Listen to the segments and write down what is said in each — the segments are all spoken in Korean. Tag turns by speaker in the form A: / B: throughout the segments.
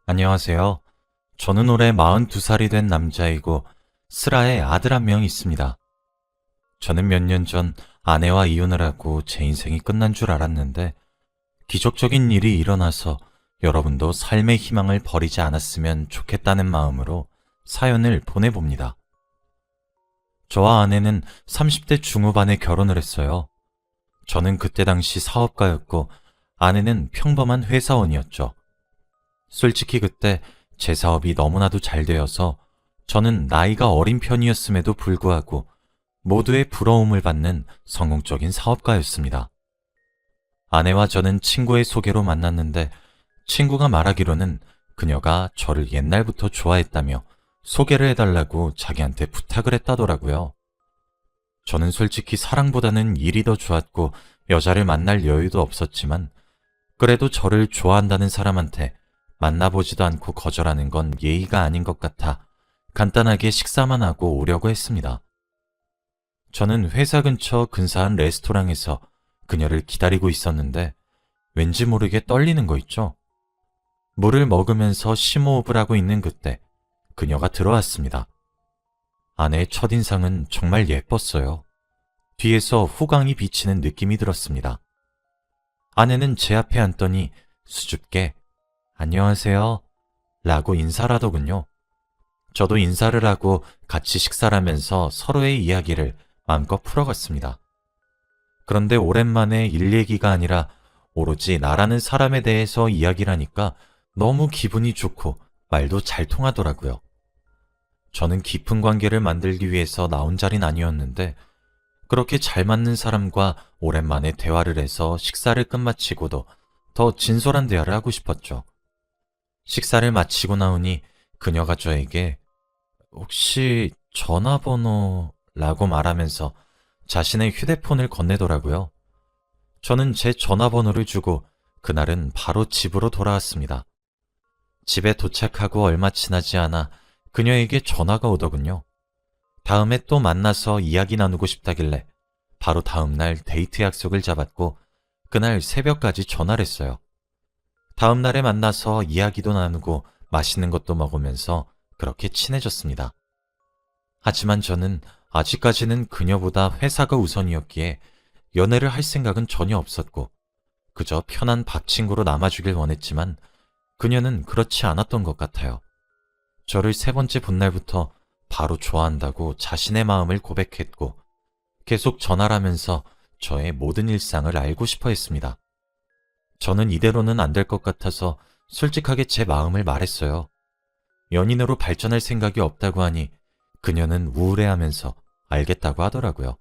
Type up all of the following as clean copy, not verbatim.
A: 안녕하세요. 저는 올해 42살이 된 남자이고 슬아의 아들 한 명 있습니다. 저는 몇 년 전 아내와 이혼을 하고 제 인생이 끝난 줄 알았는데 기적적인 일이 일어나서 여러분도 삶의 희망을 버리지 않았으면 좋겠다는 마음으로 사연을 보내봅니다. 저와 아내는 30대 중후반에 결혼을 했어요. 저는 그때 당시 사업가였고 아내는 평범한 회사원이었죠. 솔직히 그때 제 사업이 너무나도 잘 되어서 저는 나이가 어린 편이었음에도 불구하고 모두의 부러움을 받는 성공적인 사업가였습니다. 아내와 저는 친구의 소개로 만났는데 친구가 말하기로는 그녀가 저를 옛날부터 좋아했다며 소개를 해달라고 자기한테 부탁을 했다더라고요. 저는 솔직히 사랑보다는 일이 더 좋았고 여자를 만날 여유도 없었지만 그래도 저를 좋아한다는 사람한테 만나보지도 않고 거절하는 건 예의가 아닌 것 같아 간단하게 식사만 하고 오려고 했습니다. 저는 회사 근처 근사한 레스토랑에서 그녀를 기다리고 있었는데 왠지 모르게 떨리는 거 있죠? 물을 먹으면서 심호흡을 하고 있는 그때 그녀가 들어왔습니다. 아내의 첫인상은 정말 예뻤어요. 뒤에서 후광이 비치는 느낌이 들었습니다. 아내는 제 앞에 앉더니 수줍게 안녕하세요 라고 인사를 하더군요. 저도 인사를 하고 같이 식사를 하면서 서로의 이야기를 마음껏 풀어갔습니다. 그런데 오랜만에 일 얘기가 아니라 오로지 나라는 사람에 대해서 이야기를 하니까 너무 기분이 좋고 말도 잘 통하더라고요. 저는 깊은 관계를 만들기 위해서 나온 자리는 아니었는데 그렇게 잘 맞는 사람과 오랜만에 대화를 해서 식사를 끝마치고도 더 진솔한 대화를 하고 싶었죠. 식사를 마치고 나오니 그녀가 저에게 혹시 전화번호라고 말하면서 자신의 휴대폰을 건네더라고요. 저는 제 전화번호를 주고 그날은 바로 집으로 돌아왔습니다. 집에 도착하고 얼마 지나지 않아 그녀에게 전화가 오더군요. 다음에 또 만나서 이야기 나누고 싶다길래 바로 다음날 데이트 약속을 잡았고 그날 새벽까지 전화를 했어요. 다음 날에 만나서 이야기도 나누고 맛있는 것도 먹으면서 그렇게 친해졌습니다. 하지만 저는 아직까지는 그녀보다 회사가 우선이었기에 연애를 할 생각은 전혀 없었고 그저 편한 밥 친구로 남아주길 원했지만 그녀는 그렇지 않았던 것 같아요. 저를 세 번째 본 날부터 바로 좋아한다고 자신의 마음을 고백했고 계속 전화를 하면서 저의 모든 일상을 알고 싶어 했습니다. 저는 이대로는 안 될 것 같아서 솔직하게 제 마음을 말했어요. 연인으로 발전할 생각이 없다고 하니 그녀는 우울해하면서 알겠다고 하더라고요.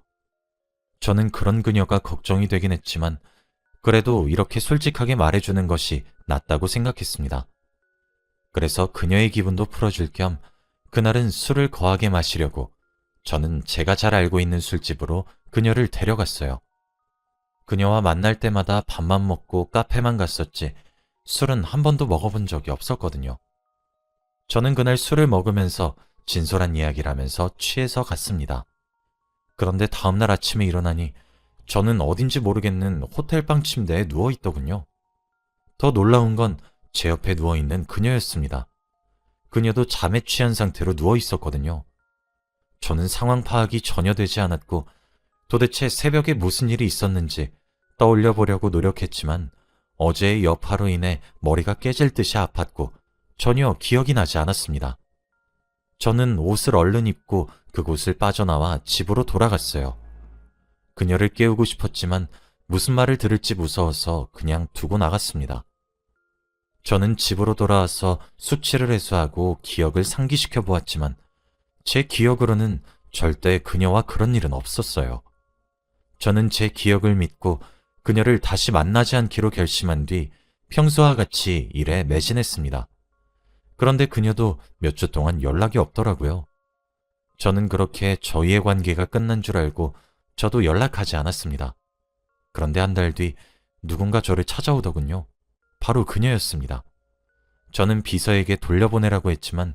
A: 저는 그런 그녀가 걱정이 되긴 했지만 그래도 이렇게 솔직하게 말해주는 것이 낫다고 생각했습니다. 그래서 그녀의 기분도 풀어줄 겸 그날은 술을 거하게 마시려고 저는 제가 잘 알고 있는 술집으로 그녀를 데려갔어요. 그녀와 만날 때마다 밥만 먹고 카페만 갔었지 술은 한 번도 먹어본 적이 없었거든요. 저는 그날 술을 먹으면서 진솔한 이야기를 하면서 취해서 갔습니다. 그런데 다음날 아침에 일어나니 저는 어딘지 모르겠는 호텔방 침대에 누워있더군요. 더 놀라운 건 제 옆에 누워있는 그녀였습니다. 그녀도 잠에 취한 상태로 누워있었거든요. 저는 상황 파악이 전혀 되지 않았고 도대체 새벽에 무슨 일이 있었는지 떠올려 보려고 노력했지만 어제의 여파로 인해 머리가 깨질 듯이 아팠고 전혀 기억이 나지 않았습니다. 저는 옷을 얼른 입고 그곳을 빠져나와 집으로 돌아갔어요. 그녀를 깨우고 싶었지만 무슨 말을 들을지 무서워서 그냥 두고 나갔습니다. 저는 집으로 돌아와서 수치를 해소하고 기억을 상기시켜 보았지만 제 기억으로는 절대 그녀와 그런 일은 없었어요. 저는 제 기억을 믿고 그녀를 다시 만나지 않기로 결심한 뒤 평소와 같이 일에 매진했습니다. 그런데 그녀도 몇 주 동안 연락이 없더라고요. 저는 그렇게 저희의 관계가 끝난 줄 알고 저도 연락하지 않았습니다. 그런데 한 달 뒤 누군가 저를 찾아오더군요. 바로 그녀였습니다. 저는 비서에게 돌려보내라고 했지만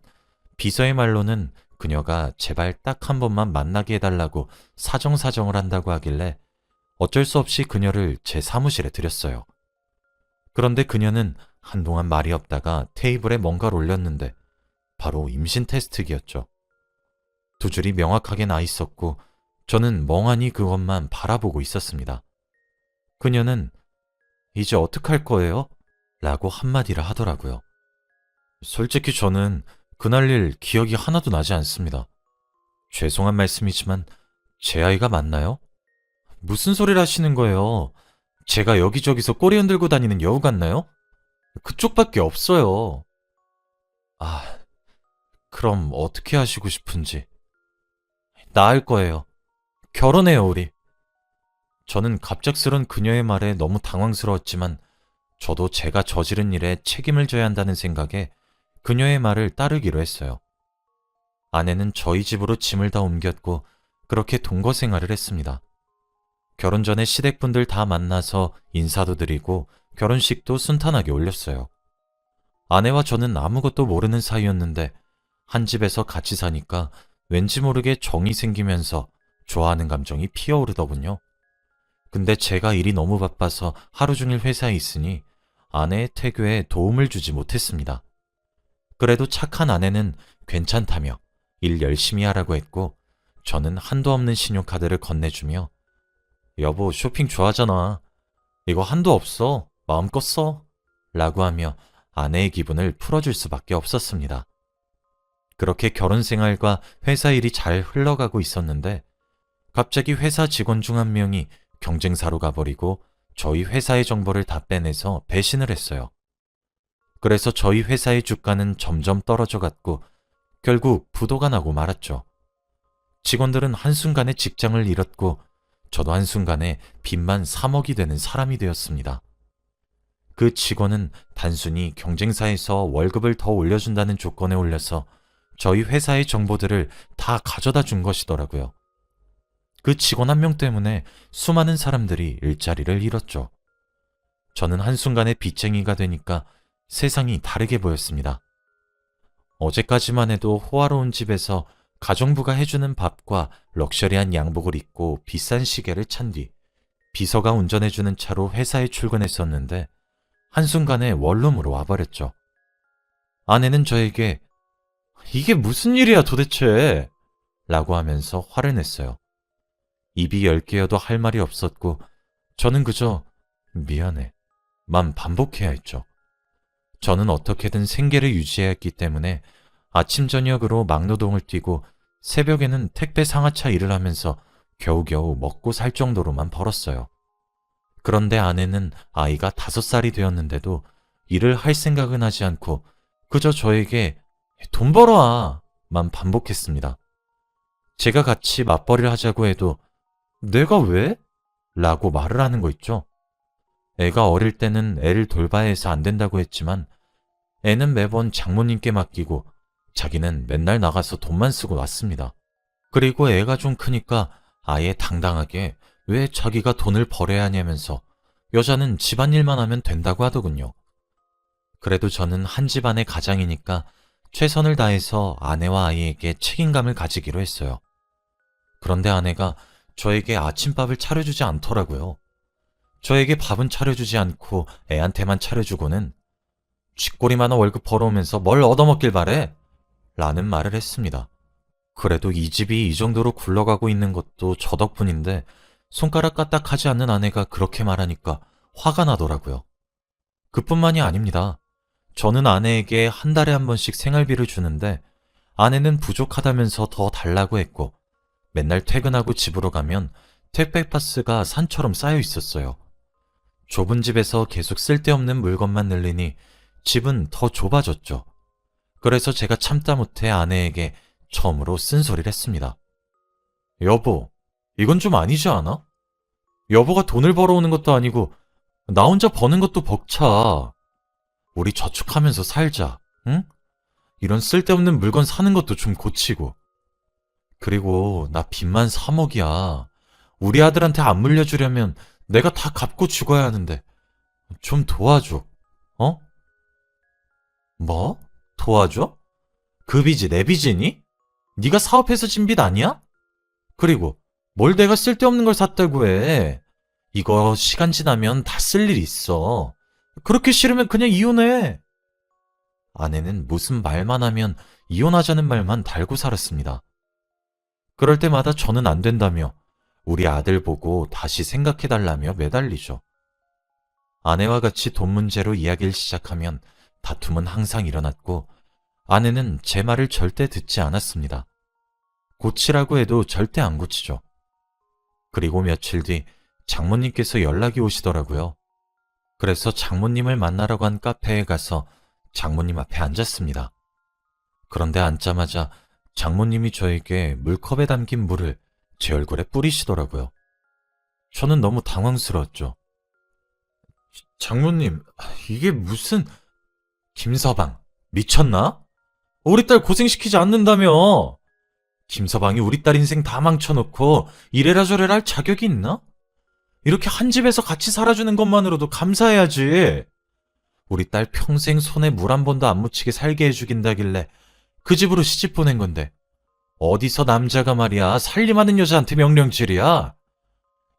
A: 비서의 말로는 그녀가 제발 딱 한 번만 만나게 해달라고 사정사정을 한다고 하길래 어쩔 수 없이 그녀를 제 사무실에 들였어요. 그런데 그녀는 한동안 말이 없다가 테이블에 뭔가를 올렸는데 바로 임신 테스트기였죠. 두 줄이 명확하게 나 있었고 저는 멍하니 그것만 바라보고 있었습니다. 그녀는 이제 어떡할 거예요? 라고 한마디를 하더라고요. 솔직히 저는 그날 일 기억이 하나도 나지 않습니다. 죄송한 말씀이지만 제 아이가 맞나요? 무슨 소리를 하시는 거예요? 제가 여기저기서 꼬리 흔들고 다니는 여우 같나요? 그쪽밖에 없어요. 아, 그럼 어떻게 하시고 싶은지. 나을 거예요. 결혼해요, 우리. 저는 갑작스런 그녀의 말에 너무 당황스러웠지만 저도 제가 저지른 일에 책임을 져야 한다는 생각에 그녀의 말을 따르기로 했어요. 아내는 저희 집으로 짐을 다 옮겼고 그렇게 동거 생활을 했습니다. 결혼 전에 시댁분들 다 만나서 인사도 드리고 결혼식도 순탄하게 올렸어요. 아내와 저는 아무것도 모르는 사이였는데 한 집에서 같이 사니까 왠지 모르게 정이 생기면서 좋아하는 감정이 피어오르더군요. 근데 제가 일이 너무 바빠서 하루 종일 회사에 있으니 아내의 태교에 도움을 주지 못했습니다. 그래도 착한 아내는 괜찮다며 일 열심히 하라고 했고 저는 한도 없는 신용카드를 건네주며 여보 쇼핑 좋아하잖아. 이거 한도 없어. 마음껏 써. 라고 하며 아내의 기분을 풀어줄 수밖에 없었습니다. 그렇게 결혼 생활과 회사 일이 잘 흘러가고 있었는데 갑자기 회사 직원 중 한 명이 경쟁사로 가버리고 저희 회사의 정보를 다 빼내서 배신을 했어요. 그래서 저희 회사의 주가는 점점 떨어져 갔고 결국 부도가 나고 말았죠. 직원들은 한순간에 직장을 잃었고 저도 한순간에 빚만 3억이 되는 사람이 되었습니다. 그 직원은 단순히 경쟁사에서 월급을 더 올려준다는 조건에 올려서 저희 회사의 정보들을 다 가져다 준 것이더라고요. 그 직원 한 명 때문에 수많은 사람들이 일자리를 잃었죠. 저는 한순간에 빚쟁이가 되니까 세상이 다르게 보였습니다. 어제까지만 해도 호화로운 집에서 가정부가 해주는 밥과 럭셔리한 양복을 입고 비싼 시계를 찬 뒤 비서가 운전해주는 차로 회사에 출근했었는데 한순간에 원룸으로 와버렸죠. 아내는 저에게 이게 무슨 일이야 도대체? 라고 하면서 화를 냈어요. 입이 10개여도 할 말이 없었고 저는 그저 미안해 만 반복해야 했죠. 저는 어떻게든 생계를 유지해야 했기 때문에 아침 저녁으로 막노동을 뛰고 새벽에는 택배 상하차 일을 하면서 겨우겨우 먹고 살 정도로만 벌었어요. 그런데 아내는 아이가 5살이 되었는데도 일을 할 생각은 하지 않고 그저 저에게 돈 벌어와만 반복했습니다. 제가 같이 맞벌이를 하자고 해도 내가 왜? 라고 말을 하는 거 있죠. 애가 어릴 때는 애를 돌봐야 해서 안 된다고 했지만 애는 매번 장모님께 맡기고 자기는 맨날 나가서 돈만 쓰고 왔습니다. 그리고 애가 좀 크니까 아예 당당하게 왜 자기가 돈을 벌어야 하냐면서 여자는 집안일만 하면 된다고 하더군요. 그래도 저는 한 집안의 가장이니까 최선을 다해서 아내와 아이에게 책임감을 가지기로 했어요. 그런데 아내가 저에게 아침밥을 차려주지 않더라고요. 저에게 밥은 차려주지 않고 애한테만 차려주고는 쥐꼬리만 월급 벌어오면서 뭘 얻어먹길 바래? 라는 말을 했습니다. 그래도 이 집이 이 정도로 굴러가고 있는 것도 저 덕분인데 손가락 까딱하지 않는 아내가 그렇게 말하니까 화가 나더라고요. 그뿐만이 아닙니다. 저는 아내에게 한 달에 한 번씩 생활비를 주는데 아내는 부족하다면서 더 달라고 했고 맨날 퇴근하고 집으로 가면 택배 박스가 산처럼 쌓여 있었어요. 좁은 집에서 계속 쓸데없는 물건만 늘리니 집은 더 좁아졌죠. 그래서 제가 참다 못해 아내에게 처음으로 쓴소리를 했습니다. 여보, 이건 좀 아니지 않아? 여보가 돈을 벌어오는 것도 아니고 나 혼자 버는 것도 벅차. 우리 저축하면서 살자, 응? 이런 쓸데없는 물건 사는 것도 좀 고치고. 그리고 나 빚만 3억이야. 우리 아들한테 안 물려주려면 내가 다 갚고 죽어야 하는데 좀 도와줘, 어? 뭐? 도와줘? 그 빚이 내 빚이니? 네가 사업해서 진 빚 아니야? 그리고 뭘 내가 쓸데없는 걸 샀다고 해. 이거 시간 지나면 다 쓸 일 있어. 그렇게 싫으면 그냥 이혼해. 아내는 무슨 말만 하면 이혼하자는 말만 달고 살았습니다. 그럴 때마다 저는 안 된다며 우리 아들 보고 다시 생각해달라며 매달리죠. 아내와 같이 돈 문제로 이야기를 시작하면 다툼은 항상 일어났고 아내는 제 말을 절대 듣지 않았습니다. 고치라고 해도 절대 안 고치죠. 그리고 며칠 뒤 장모님께서 연락이 오시더라고요. 그래서 장모님을 만나러 간 카페에 가서 장모님 앞에 앉았습니다. 그런데 앉자마자 장모님이 저에게 물컵에 담긴 물을 제 얼굴에 뿌리시더라고요. 저는 너무 당황스러웠죠. 장모님, 이게 무슨... 김서방, 미쳤나? 우리 딸 고생시키지 않는다며! 김서방이 우리 딸 인생 다 망쳐놓고 이래라 저래라 할 자격이 있나? 이렇게 한 집에서 같이 살아주는 것만으로도 감사해야지. 우리 딸 평생 손에 물 한 번도 안 묻히게 살게 해주긴다길래 그 집으로 시집 보낸 건데 어디서 남자가 말이야 살림하는 여자한테 명령질이야.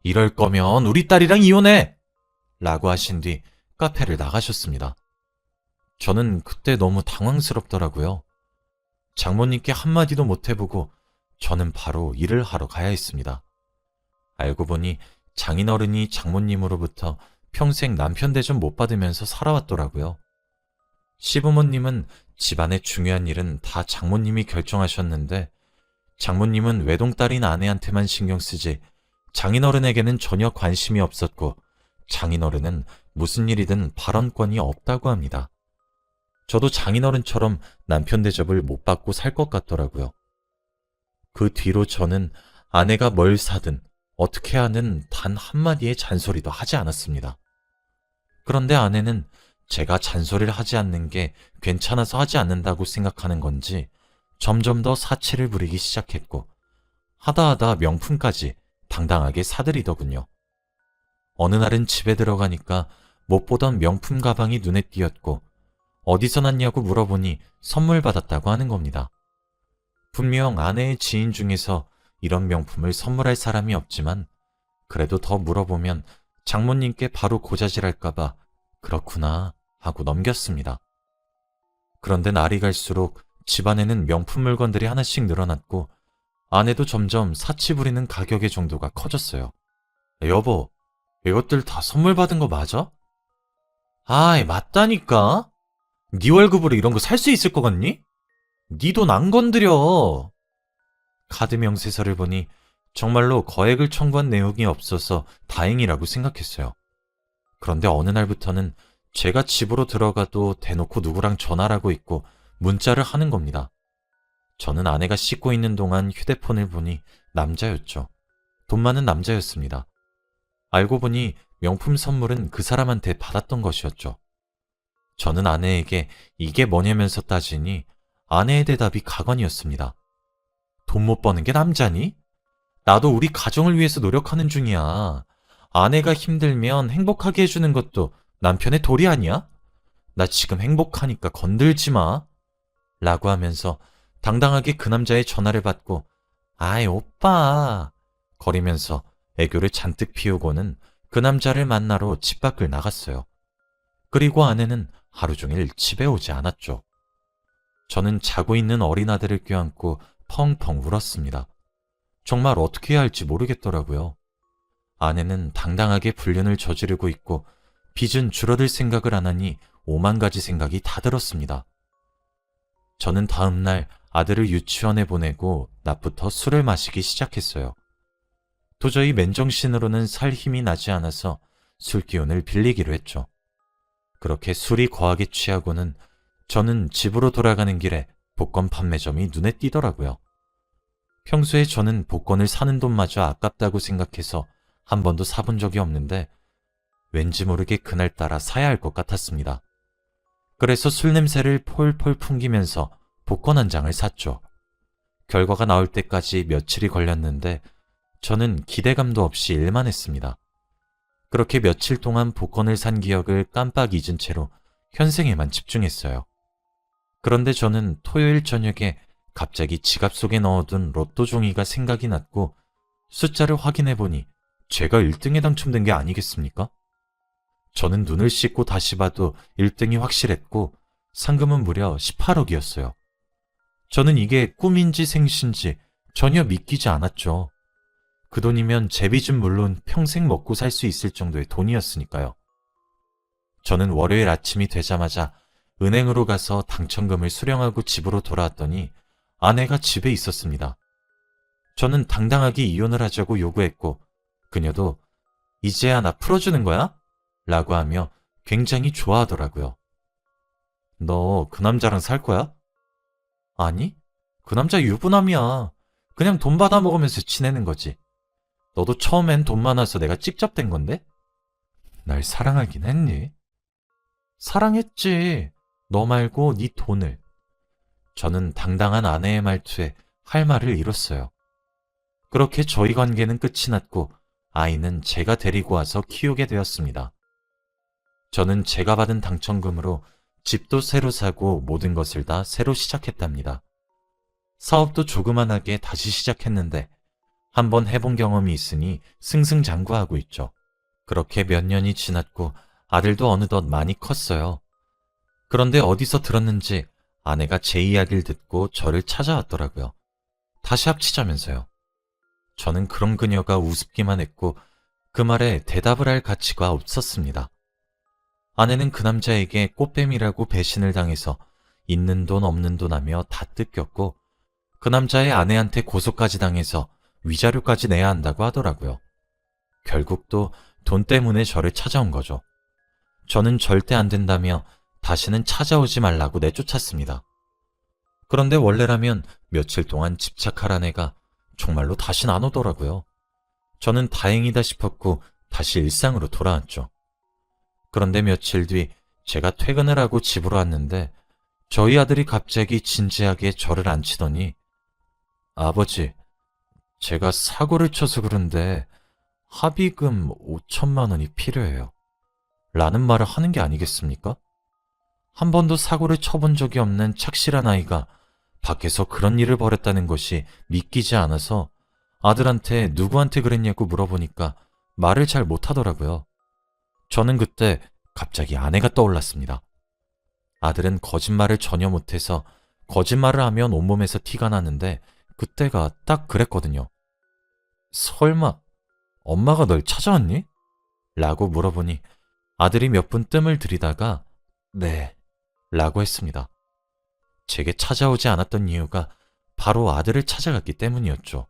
A: 이럴 거면 우리 딸이랑 이혼해! 라고 하신 뒤 카페를 나가셨습니다. 저는 그때 너무 당황스럽더라고요. 장모님께 한마디도 못 해보고 저는 바로 일을 하러 가야 했습니다. 알고 보니 장인어른이 장모님으로부터 평생 남편 대접 못 받으면서 살아왔더라고요. 시부모님은 집안의 중요한 일은 다 장모님이 결정하셨는데 장모님은 외동딸인 아내한테만 신경 쓰지 장인어른에게는 전혀 관심이 없었고 장인어른은 무슨 일이든 발언권이 없다고 합니다. 저도 장인어른처럼 남편 대접을 못 받고 살 것 같더라고요. 그 뒤로 저는 아내가 뭘 사든 어떻게 하는 단 한마디의 잔소리도 하지 않았습니다. 그런데 아내는 제가 잔소리를 하지 않는 게 괜찮아서 하지 않는다고 생각하는 건지 점점 더 사치를 부리기 시작했고 하다 명품까지 당당하게 사들이더군요. 어느 날은 집에 들어가니까 못 보던 명품 가방이 눈에 띄었고 어디서 났냐고 물어보니 선물 받았다고 하는 겁니다. 분명 아내의 지인 중에서 이런 명품을 선물할 사람이 없지만 그래도 더 물어보면 장모님께 바로 고자질할까봐 그렇구나 하고 넘겼습니다. 그런데 날이 갈수록 집안에는 명품 물건들이 하나씩 늘어났고 아내도 점점 사치 부리는 가격의 정도가 커졌어요. 여보, 이것들 다 선물 받은 거 맞아? 아이, 맞다니까. 네 월급으로 이런 거 살 수 있을 것 같니? 네 돈 안 건드려. 카드 명세서를 보니 정말로 거액을 청구한 내용이 없어서 다행이라고 생각했어요. 그런데 어느 날부터는 제가 집으로 들어가도 대놓고 누구랑 전화를 하고 있고 문자를 하는 겁니다. 저는 아내가 씻고 있는 동안 휴대폰을 보니 남자였죠. 돈 많은 남자였습니다. 알고 보니 명품 선물은 그 사람한테 받았던 것이었죠. 저는 아내에게 이게 뭐냐면서 따지니 아내의 대답이 가관이었습니다. 돈 못 버는 게 남자니? 나도 우리 가정을 위해서 노력하는 중이야. 아내가 힘들면 행복하게 해주는 것도 남편의 도리 아니야? 나 지금 행복하니까 건들지 마. 라고 하면서 당당하게 그 남자의 전화를 받고 아이 오빠 거리면서 애교를 잔뜩 피우고는 그 남자를 만나러 집 밖을 나갔어요. 그리고 아내는 하루 종일 집에 오지 않았죠. 저는 자고 있는 어린 아들을 껴안고 펑펑 울었습니다. 정말 어떻게 해야 할지 모르겠더라고요. 아내는 당당하게 불륜을 저지르고 있고 빚은 줄어들 생각을 안 하니 5만 가지 생각이 다 들었습니다. 저는 다음 날 아들을 유치원에 보내고 낮부터 술을 마시기 시작했어요. 도저히 맨정신으로는 살 힘이 나지 않아서 술 기운을 빌리기로 했죠. 그렇게 술이 거하게 취하고는 저는 집으로 돌아가는 길에 복권 판매점이 눈에 띄더라고요. 평소에 저는 복권을 사는 돈마저 아깝다고 생각해서 한 번도 사본 적이 없는데 왠지 모르게 그날따라 사야 할 것 같았습니다. 그래서 술 냄새를 폴폴 풍기면서 복권 한 장을 샀죠. 결과가 나올 때까지 며칠이 걸렸는데 저는 기대감도 없이 일만 했습니다. 그렇게 며칠 동안 복권을 산 기억을 깜빡 잊은 채로 현생에만 집중했어요. 그런데 저는 토요일 저녁에 갑자기 지갑 속에 넣어둔 로또 종이가 생각이 났고 숫자를 확인해보니 제가 1등에 당첨된 게 아니겠습니까? 저는 눈을 씻고 다시 봐도 1등이 확실했고 상금은 무려 18억이었어요. 저는 이게 꿈인지 생신지 전혀 믿기지 않았죠. 그 돈이면 제 빚은 물론 평생 먹고 살 수 있을 정도의 돈이었으니까요. 저는 월요일 아침이 되자마자 은행으로 가서 당첨금을 수령하고 집으로 돌아왔더니 아내가 집에 있었습니다. 저는 당당하게 이혼을 하자고 요구했고 그녀도 이제야 나 풀어주는 거야? 라고 하며 굉장히 좋아하더라고요. 너 그 남자랑 살 거야? 아니, 그 남자 유부남이야. 그냥 돈 받아 먹으면서 지내는 거지. 너도 처음엔 돈 많아서 내가 찍잡된 건데? 날 사랑하긴 했니? 사랑했지. 너 말고 네 돈을. 저는 당당한 아내의 말투에 할 말을 잃었어요. 그렇게 저희 관계는 끝이 났고 아이는 제가 데리고 와서 키우게 되었습니다. 저는 제가 받은 당첨금으로 집도 새로 사고 모든 것을 다 새로 시작했답니다. 사업도 조그만하게 다시 시작했는데 한번 해본 경험이 있으니 승승장구하고 있죠. 그렇게 몇 년이 지났고 아들도 어느덧 많이 컸어요. 그런데 어디서 들었는지 아내가 제 이야기를 듣고 저를 찾아왔더라고요. 다시 합치자면서요. 저는 그런 그녀가 우습기만 했고 그 말에 대답을 할 가치가 없었습니다. 아내는 그 남자에게 꽃뱀이라고 배신을 당해서 있는 돈 없는 돈 하며 다 뜯겼고 그 남자의 아내한테 고소까지 당해서 위자료까지 내야 한다고 하더라고요. 결국 또 돈 때문에 저를 찾아온 거죠. 저는 절대 안 된다며 다시는 찾아오지 말라고 내쫓았습니다. 그런데 원래라면 며칠 동안 집착할 아내가 정말로 다신 안 오더라고요. 저는 다행이다 싶었고 다시 일상으로 돌아왔죠. 그런데 며칠 뒤 제가 퇴근을 하고 집으로 왔는데 저희 아들이 갑자기 진지하게 저를 앉히더니 아버지, 제가 사고를 쳐서 그런데 합의금 5천만 원이 필요해요. 라는 말을 하는 게 아니겠습니까? 한 번도 사고를 쳐본 적이 없는 착실한 아이가 밖에서 그런 일을 벌였다는 것이 믿기지 않아서 아들한테 누구한테 그랬냐고 물어보니까 말을 잘 못하더라고요. 저는 그때 갑자기 아내가 떠올랐습니다. 아들은 거짓말을 전혀 못해서 거짓말을 하면 온몸에서 티가 나는데 그때가 딱 그랬거든요. 설마 엄마가 널 찾아왔니? 라고 물어보니 아들이 몇 분 뜸을 들이다가 네 라고 했습니다. 제게 찾아오지 않았던 이유가 바로 아들을 찾아갔기 때문이었죠.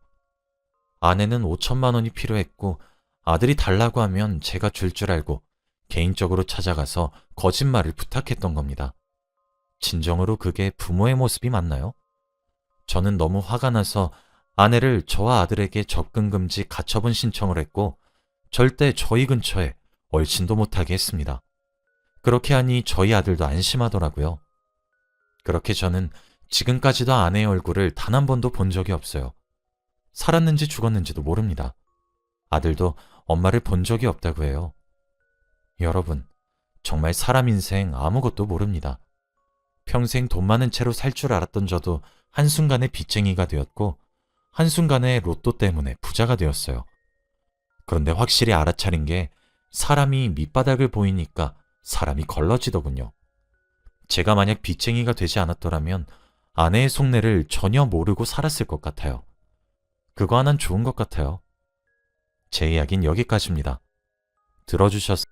A: 아내는 5천만 원이 필요했고 아들이 달라고 하면 제가 줄 줄 알고 개인적으로 찾아가서 거짓말을 부탁했던 겁니다. 진정으로 그게 부모의 모습이 맞나요? 저는 너무 화가 나서 아내를 저와 아들에게 접근 금지 가처분 신청을 했고 절대 저희 근처에 얼씬도 못하게 했습니다. 그렇게 하니 저희 아들도 안심하더라고요. 그렇게 저는 지금까지도 아내의 얼굴을 단 한 번도 본 적이 없어요. 살았는지 죽었는지도 모릅니다. 아들도 엄마를 본 적이 없다고 해요. 여러분, 정말 사람 인생 아무것도 모릅니다. 평생 돈 많은 채로 살 줄 알았던 저도 한순간에 빚쟁이가 되었고 한순간에 로또 때문에 부자가 되었어요. 그런데 확실히 알아차린 게 사람이 밑바닥을 보이니까 사람이 걸러지더군요. 제가 만약 빚쟁이가 되지 않았더라면 아내의 속내를 전혀 모르고 살았을 것 같아요. 그거 하나는 좋은 것 같아요. 제 이야기는 여기까지입니다. 들어주셔서